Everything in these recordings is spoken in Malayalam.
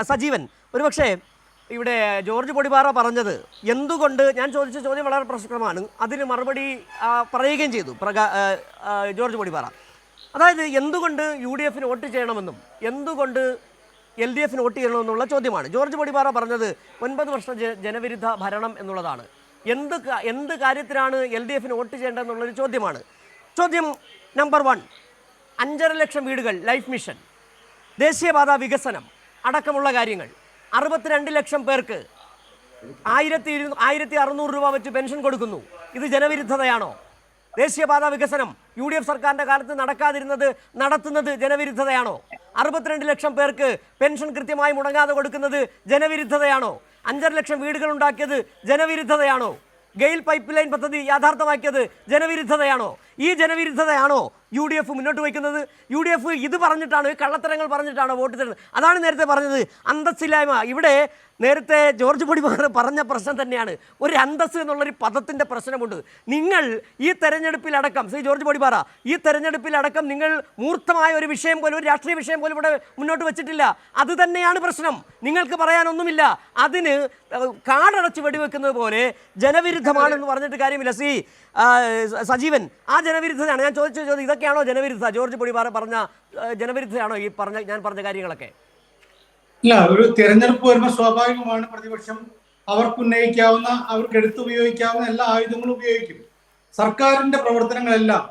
സജീവൻ ഒരുപക്ഷെ ഇവിടെ ജോർജ് പൊടിപാറ പറഞ്ഞത് എന്തുകൊണ്ട് ഞാൻ ചോദിച്ച ചോദ്യം വളരെ പ്രസക്തമാണ്. അതിന് മറുപടി പറയുകയും ചെയ്തു ജോർജ് പൊടിപാറ. അതായത് എന്തുകൊണ്ട് UDF വോട്ട് ചെയ്യണമെന്നും എന്തുകൊണ്ട് LDF വോട്ട് ചെയ്യണമെന്നുള്ള ചോദ്യമാണ്. ജോർജ് പൊടിപാറ പറഞ്ഞത് 9 വർഷം ജനവിരുദ്ധ ഭരണം എന്നുള്ളതാണ്. എന്ത് കാര്യത്തിലാണ് LDF വോട്ട് ചെയ്യേണ്ടതെന്നുള്ളൊരു ചോദ്യമാണ്. ചോദ്യം നമ്പർ 1, 5.5 ലക്ഷം വീടുകൾ, ലൈഫ് മിഷൻ, ദേശീയപാത വികസനം അടക്കമുള്ള കാര്യങ്ങൾ, 62 ലക്ഷം പേർക്ക് 1600 രൂപ വെച്ച് പെൻഷൻ കൊടുക്കുന്നു. ഇത് ജനവിരുദ്ധതയാണോ? ദേശീയപാത വികസനം UDF സർക്കാരിൻ്റെ കാലത്ത് നടത്തുന്നത് ജനവിരുദ്ധതയാണോ? 62 ലക്ഷം പേർക്ക് പെൻഷൻ കൃത്യമായി മുടങ്ങാതെ കൊടുക്കുന്നത് ജനവിരുദ്ധതയാണോ? 5.5 ലക്ഷം വീടുകൾ ഉണ്ടാക്കിയത് ജനവിരുദ്ധതയാണോ? ഗെയിൽ പൈപ്പ് ലൈൻ പദ്ധതി യാഥാർത്ഥ്യമാക്കിയത് ജനവിരുദ്ധതയാണോ? ഈ ജനവിരുദ്ധതയാണോ UDF മുന്നോട്ട് വയ്ക്കുന്നത്? UDF ഇത് പറഞ്ഞിട്ടാണ്, കള്ളത്തരങ്ങൾ പറഞ്ഞിട്ടാണ് വോട്ട് തരുന്നത്. അതാണ് നേരത്തെ പറഞ്ഞത് അന്തസ്സില്ലായ്മ. ഇവിടെ നേരത്തെ ജോർജ് പൊടിപാറ പറഞ്ഞ പ്രശ്നം തന്നെയാണ്. ഒരു അന്തസ് എന്നുള്ളൊരു പദത്തിൻ്റെ പ്രശ്നമുണ്ട്. നിങ്ങൾ ഈ തെരഞ്ഞെടുപ്പിലടക്കം ജോർജ് പൊടിപാറ ഈ തെരഞ്ഞെടുപ്പിലടക്കം നിങ്ങൾ മൂർത്തമായ ഒരു വിഷയം പോലും, ഒരു രാഷ്ട്രീയ വിഷയം പോലും ഇവിടെ മുന്നോട്ട് വെച്ചിട്ടില്ല. അത് തന്നെയാണ് പ്രശ്നം. നിങ്ങൾക്ക് പറയാനൊന്നുമില്ല. അതിന് കാടടച്ച് വെടിവെക്കുന്നത് പോലെ ജനവിരുദ്ധമാണെന്ന് പറഞ്ഞിട്ട് കാര്യമില്ല. സജീവൻ, ആ ജനവിരുദ്ധതയാണ് ഞാൻ ചോദിച്ച ചോദ്യം. ഇതൊക്കെയാണോ ജനവിരുദ്ധ? ജോർജ് പൊടിപാറ പറഞ്ഞ ജനവിരുദ്ധതയാണോ ഞാൻ പറഞ്ഞ കാര്യങ്ങളൊക്കെ? ഇല്ല, ഒരു തിരഞ്ഞെടുപ്പ് വരുമ്പോൾ സ്വാഭാവികമാണ് പ്രതിപക്ഷം അവർക്ക് ഉന്നയിക്കാവുന്ന, അവർക്ക് എടുത്തുപയോഗിക്കാവുന്ന എല്ലാ ആയുധങ്ങളും ഉപയോഗിക്കും. സർക്കാരിന്റെ പ്രവർത്തനങ്ങളെല്ലാം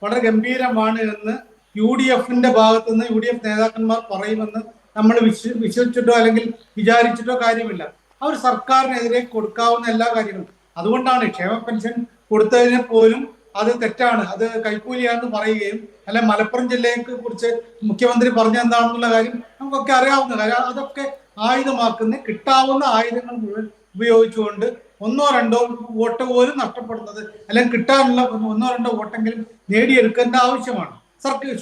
വളരെ ഗംഭീരമാണ് എന്ന് UDF ഭാഗത്തുനിന്ന് UDF നേതാക്കന്മാർ പറയുമെന്ന് നമ്മൾ വിശ്വസിച്ചിട്ടോ അല്ലെങ്കിൽ വിചാരിച്ചിട്ടോ കാര്യമില്ല. അവർ സർക്കാരിനെതിരെ കൊടുക്കാവുന്ന എല്ലാ കാര്യങ്ങളും, അതുകൊണ്ടാണ് ക്ഷേമ പെൻഷൻ കൊടുത്തതിനെ പോലും അത് തെറ്റാണ്, അത് കൈക്കൂലിയാണെന്ന് പറയുകയും, അല്ലെ മലപ്പുറം ജില്ലയെ കുറിച്ച് മുഖ്യമന്ത്രി പറഞ്ഞ എന്താണെന്നുള്ള കാര്യം നമുക്കൊക്കെ അറിയാവുന്ന കാര്യം. അതൊക്കെ ആയുധമാക്കുന്ന, കിട്ടാവുന്ന ആയുധങ്ങൾ മുഴുവൻ ഉപയോഗിച്ചുകൊണ്ട് 1-2 വോട്ട് പോലും നഷ്ടപ്പെടുന്നത്, അല്ലെങ്കിൽ കിട്ടാനുള്ള 1-2 വോട്ടെങ്കിലും നേടിയെടുക്കേണ്ട ആവശ്യമാണ്.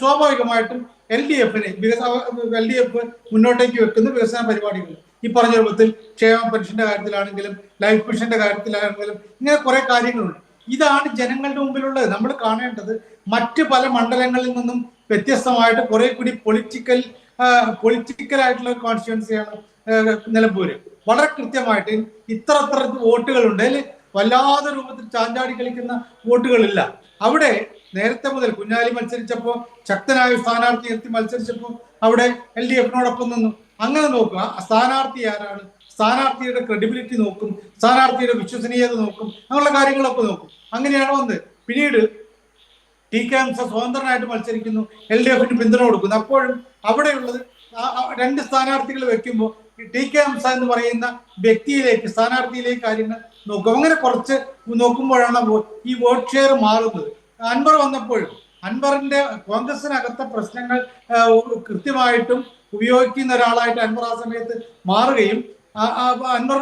സ്വാഭാവികമായിട്ടും LDF മുന്നോട്ടേക്ക് വെക്കുന്ന വികസന പരിപാടികൾ ഈ പറഞ്ഞ രൂപത്തിൽ ക്ഷേമ പെൻഷന്റെ കാര്യത്തിലാണെങ്കിലും ലൈഫ് മിഷന്റെ കാര്യത്തിലാണെങ്കിലും ഇങ്ങനെ കുറെ കാര്യങ്ങളുണ്ട്. ഇതാണ് ജനങ്ങളുടെ മുമ്പിലുള്ളത്. നമ്മൾ കാണേണ്ടത് മറ്റ് പല മണ്ഡലങ്ങളിൽ നിന്നും വ്യത്യസ്തമായിട്ട് കുറെ കൂടി പൊളിറ്റിക്കൽ ആയിട്ടുള്ള ഒരു കോൺസ്റ്റിറ്റ്യുവൻസിയാണ് നിലമ്പൂര്. വളരെ കൃത്യമായിട്ട് ഇത്ര വോട്ടുകളുണ്ട്, അതിൽ വല്ലാതെ രൂപത്തിൽ ചാഞ്ചാടി കളിക്കുന്ന വോട്ടുകളില്ല. അവിടെ നേരത്തെ മുതൽ കുഞ്ഞാലി മത്സരിച്ചപ്പോൾ, ശക്തനായ സ്ഥാനാർത്ഥി നിർത്തി മത്സരിച്ചപ്പോൾ അവിടെ LDF നിന്നു. അങ്ങനെ നോക്കുക, സ്ഥാനാർത്ഥി ആരാണ്, സ്ഥാനാർത്ഥിയുടെ ക്രെഡിബിലിറ്റി നോക്കും, സ്ഥാനാർത്ഥിയുടെ വിശ്വസനീയത നോക്കും, അങ്ങനെയുള്ള കാര്യങ്ങളൊക്കെ നോക്കും. അങ്ങനെയാണ് വന്നത്. പിന്നീട് TK ഹംസ സ്വതന്ത്രനായിട്ട് മത്സരിക്കുന്നു, LDF പിന്തുണ കൊടുക്കുന്നു. അപ്പോഴും അവിടെയുള്ളത് 2 സ്ഥാനാർത്ഥികൾ വെക്കുമ്പോൾ TK ഹംസ എന്ന് പറയുന്ന വ്യക്തിയിലേക്ക്, സ്ഥാനാർത്ഥിയിലേക്ക് കാര്യങ്ങൾ നോക്കും. അങ്ങനെ കുറച്ച് നോക്കുമ്പോഴാണ് ഈ വോട്ട് ഷെയർ മാറുന്നത്. അൻവർ വന്നപ്പോഴും അൻവറിന്റെ കോൺഗ്രസിനകത്തെ പ്രശ്നങ്ങൾ കൃത്യമായിട്ടും ഉപയോഗിക്കുന്ന ഒരാളായിട്ട് അൻവർ ആ സമയത്ത് മാറുകയും അൻവർ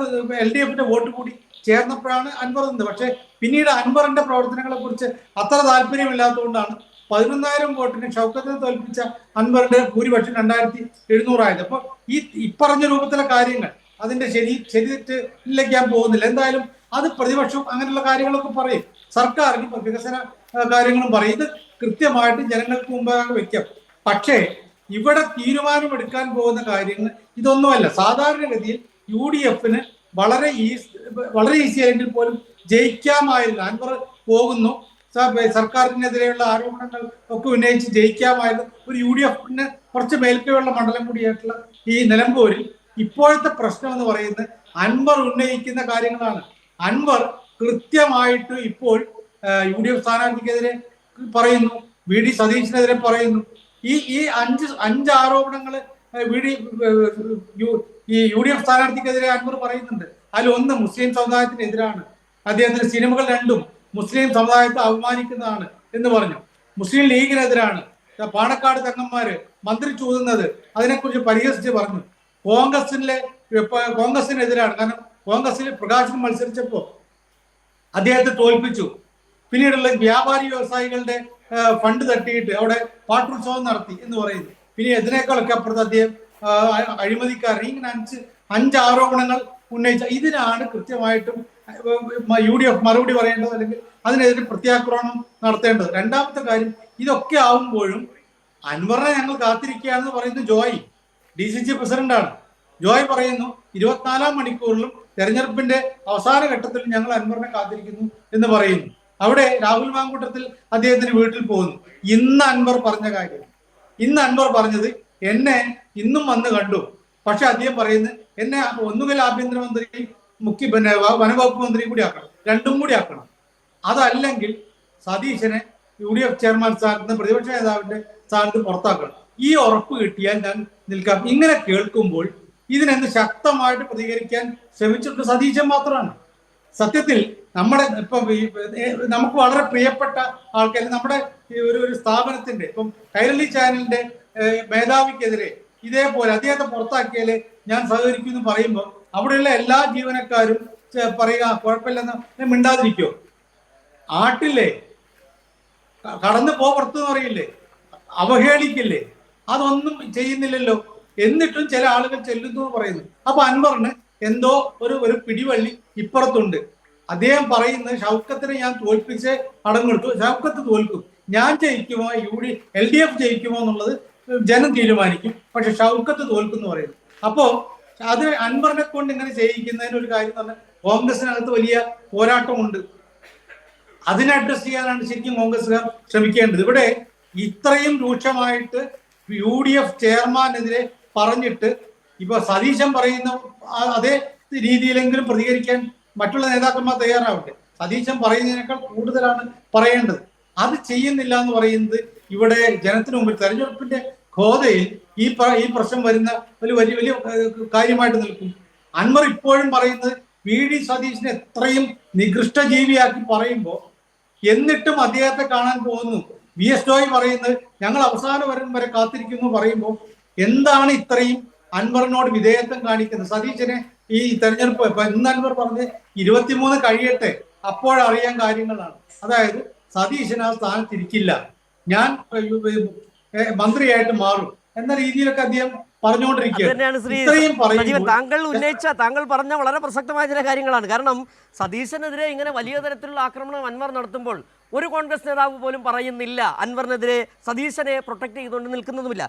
LDF വോട്ട് കൂടി ചേർന്നപ്പോഴാണ് അൻവർ നിന്നത്. പക്ഷെ പിന്നീട് അൻവറിന്റെ പ്രവർത്തനങ്ങളെ കുറിച്ച് അത്ര താല്പര്യമില്ലാത്തതുകൊണ്ടാണ് 11,000 വോട്ടിന് ഷൗക്കത്തിനെ തോൽപ്പിച്ച അൻവറിന്റെ ഭൂരിപക്ഷം 2,700 ആയത്. അപ്പൊ ഇപ്പറഞ്ഞ രൂപത്തിലെ കാര്യങ്ങൾ അതിന്റെ ശരി തെറ്റിലേക്ക് ഞാൻ പോകുന്നില്ല. എന്തായാലും അത് പ്രതിപക്ഷം അങ്ങനെയുള്ള കാര്യങ്ങളൊക്കെ പറയും, സർക്കാരിന് വികസന കാര്യങ്ങളും പറയും. ഇത് കൃത്യമായിട്ട് ജനങ്ങൾക്ക് മുമ്പാകെ വെക്കാം. പക്ഷേ ഇവിടെ തീരുമാനമെടുക്കാൻ പോകുന്ന കാര്യങ്ങൾ ഇതൊന്നുമല്ല. സാധാരണഗതിയിൽ UDF വളരെ ഈസി ആയെങ്കിൽ പോലും ജയിക്കാമായിരുന്നു. അൻവർ പോകുന്നു, സർക്കാരിനെതിരെയുള്ള ആരോപണങ്ങൾ ഒക്കെ ഉന്നയിച്ച് ജയിക്കാമായിരുന്നു. ഒരു UDF കുറച്ച് മേൽക്കൈയുള്ള മണ്ഡലം കൂടിയായിട്ടുള്ള ഈ നിലമ്പൂരിൽ ഇപ്പോഴത്തെ പ്രശ്നം എന്ന് പറയുന്നത് അൻവർ ഉന്നയിക്കുന്ന കാര്യങ്ങളാണ്. അൻവർ കൃത്യമായിട്ട് ഇപ്പോൾ UDF സ്ഥാനാർത്ഥിക്കെതിരെ പറയുന്നു, VD സതീശിനെതിരെ പറയുന്നു. ഈ അഞ്ച് ആരോപണങ്ങൾ ഈ UDF സ്ഥാനാർത്ഥിക്കെതിരെ അൻവർ പറയുന്നുണ്ട്. അതിലൊന്ന് മുസ്ലിം സമുദായത്തിനെതിരാണ്, അദ്ദേഹത്തിന്റെ സിനിമകൾ 2ഉം മുസ്ലിം സമുദായത്തെ അപമാനിക്കുന്നതാണ് എന്ന് പറഞ്ഞു. മുസ്ലിം ലീഗിനെതിരാണ്, പാണക്കാട് തങ്ങന്മാര് മന്ത്രി ചൂതുന്നത് അതിനെക്കുറിച്ച് പരിഹസിച്ച് പറഞ്ഞു. കോൺഗ്രസിനെതിരാണ്, കാരണം കോൺഗ്രസിൽ പ്രകാശൻ മത്സരിച്ചപ്പോ അദ്ദേഹത്തെ തോൽപ്പിച്ചു. പിന്നീടുള്ള വ്യാപാരി വ്യവസായികളുടെ ഫണ്ട് തട്ടിയിട്ട് അവിടെ പാട്ടുത്സവം നടത്തി എന്ന് പറയുന്നു. പിന്നെ ഇതിനേക്കാളൊക്കെ അപ്പുറത്ത് അദ്ദേഹം അഴിമതിക്കാരൻ. ഇങ്ങനെ 5 ആരോപണങ്ങൾ ഉന്നയിച്ച ഇതിനാണ് കൃത്യമായിട്ടും UDF മറുപടി പറയേണ്ടത്, അല്ലെങ്കിൽ അതിനെതിരെ പ്രത്യാക്രമണം നടത്തേണ്ടത്. രണ്ടാമത്തെ കാര്യം, ഇതൊക്കെ ആവുമ്പോഴും അൻവറിനെ ഞങ്ങൾ കാത്തിരിക്കുകയാണെന്ന് പറയുന്നത് ജോയി DCC പ്രസിഡന്റാണ്. ജോയ് പറയുന്നു 24 മണിക്കൂറിലും തെരഞ്ഞെടുപ്പിന്റെ അവസാന ഘട്ടത്തിൽ ഞങ്ങൾ അൻവറിനെ കാത്തിരിക്കുന്നു എന്ന് പറയുന്നു. അവിടെ രാഹുൽ മാങ്കൂട്ടത്തിൽ അദ്ദേഹത്തിന് വീട്ടിൽ പോകുന്നു. ഇന്ന് അൻവർ പറഞ്ഞത് എന്നെ ഇന്നും വന്ന് കണ്ടു, പക്ഷെ അദ്ദേഹം പറയുന്നത് എന്നെ ഒന്നുകിൽ ആഭ്യന്തരമന്ത്രി വനവകുപ്പ് മന്ത്രി കൂടി ആക്കണം, രണ്ടും കൂടി ആക്കണം, അതല്ലെങ്കിൽ സതീശനെ UDF ചെയർമാൻ സ്ഥാനത്ത് പ്രതിപക്ഷ നേതാവിന്റെ സ്ഥാനത്ത് പുറത്താക്കണം. ഈ ഉറപ്പ് കിട്ടിയാൽ ഞാൻ നിൽക്കാം. ഇങ്ങനെ കേൾക്കുമ്പോൾ ഇതിനെന്ത് ശക്തമായിട്ട് പ്രതികരിക്കാൻ ശ്രമിച്ചിട്ട് സതീശൻ മാത്രമാണ്. സത്യത്തിൽ നമ്മുടെ ഇപ്പം നമുക്ക് വളരെ പ്രിയപ്പെട്ട ആൾക്കാർ നമ്മുടെ ഒരു സ്ഥാപനത്തിന്റെ ഇപ്പം കൈരളി ചാനലിന്റെ മേധാവിക്കെതിരെ ഇതേപോലെ അദ്ദേഹത്തെ പുറത്താക്കിയാലേ ഞാൻ സഹകരിക്കുമെന്ന് പറയുമ്പോൾ അവിടെയുള്ള എല്ലാ ജീവനക്കാരും പറയുക കുഴപ്പമില്ലെന്ന് മിണ്ടാതിരിക്കോ? ആട്ടില്ലേ, കടന്നു പുറത്തെന്ന് പറയില്ലേ, അവഹേളിക്കില്ലേ? അതൊന്നും ചെയ്യുന്നില്ലല്ലോ. എന്നിട്ടും ചില ആളുകൾ ചെല്ലുന്നു എന്ന് പറയുന്നു. അപ്പൊ അൻവറിന് എന്തോ ഒരു പിടിവള്ളി ഇപ്പുറത്തുണ്ട്. അദ്ദേഹം പറയുന്നത് ഷൗക്കത്തിനെ ഞാൻ തോൽപ്പിച്ച് അടങ്ങെടുത്തു, ഷൗക്കത്ത് തോൽക്കും, ഞാൻ ജയിക്കുമോ LDF ജയിക്കുമോ എന്നുള്ളത് ജനം തീരുമാനിക്കും, പക്ഷെ ഷൗക്കത്ത് തോൽക്കും എന്ന് പറയുന്നു. അപ്പോ അത് അൻവറിനെ കൊണ്ട് ഇങ്ങനെ ചെയ്യിക്കുന്നതിന് ഒരു കാര്യം തന്നെ കോൺഗ്രസിനകത്ത് വലിയ പോരാട്ടമുണ്ട്. അതിനെ അഡ്രസ് ചെയ്യാനാണ് ശരിക്കും കോൺഗ്രസ്സുകാർ ശ്രമിക്കേണ്ടത്. ഇവിടെ ഇത്രയും രൂക്ഷമായിട്ട് UDF ചെയർമാനെതിരെ പറഞ്ഞിട്ട് ഇപ്പൊ സതീശൻ പറയുന്ന അതേ രീതിയിലെങ്കിലും പ്രതികരിക്കാൻ മറ്റുള്ള നേതാക്കന്മാർ തയ്യാറാവട്ടെ. സതീശൻ പറയുന്നതിനേക്കാൾ കൂടുതലാണ് പറയേണ്ടത്. അത് ചെയ്യുന്നില്ല എന്ന് പറയുന്നത് ഇവിടെ ജനത്തിന് മുമ്പിൽ തെരഞ്ഞെടുപ്പിന്റെ ഖോദയിൽ ഈ പ്രശ്നം വരുന്ന ഒരു വലിയ കാര്യമായിട്ട് നിൽക്കും. അൻവർ ഇപ്പോഴും പറയുന്നത് VD സതീശനെ എത്രയും നികൃഷ്ട ജീവിയാക്കി പറയുമ്പോൾ എന്നിട്ടും അദ്ദേഹത്തെ കാണാൻ പോകുന്നു. VS ജോയ് പറയുന്നത് ഞങ്ങൾ അവസാന വരെ കാത്തിരിക്കുന്നു പറയുമ്പോൾ എന്താണ് ഇത്രയും അൻവറിനോട് വിധേയത്വം കാണിക്കുന്നത്? സതീശനെ ഈ തെരഞ്ഞെടുപ്പ് ഇന്ന് അൻവർ പറഞ്ഞ് 23 കഴിയട്ടെ അപ്പോഴറിയാൻ കാര്യങ്ങളാണ്. അതായത് സതീശൻ ആ സ്ഥാനത്തിരിക്കില്ല, ഞാൻ മന്ത്രിയായിട്ട് മാറും എന്ന രീതിയിലൊക്കെ അദ്ദേഹം താങ്കൾ പറഞ്ഞ വളരെ പ്രസക്തമായ ചില കാര്യങ്ങളാണ്. കാരണം സതീശനെതിരെ ഇങ്ങനെ വലിയ തരത്തിലുള്ള ആക്രമണം അൻവർ നടത്തുമ്പോൾ ഒരു കോൺഗ്രസ് നേതാവ് പോലും പറയുന്നില്ല, അൻവറിനെതിരെ സതീശനെ പ്രൊട്ടക്ട് ചെയ്തുകൊണ്ട് നിൽക്കുന്നതുമില്ല.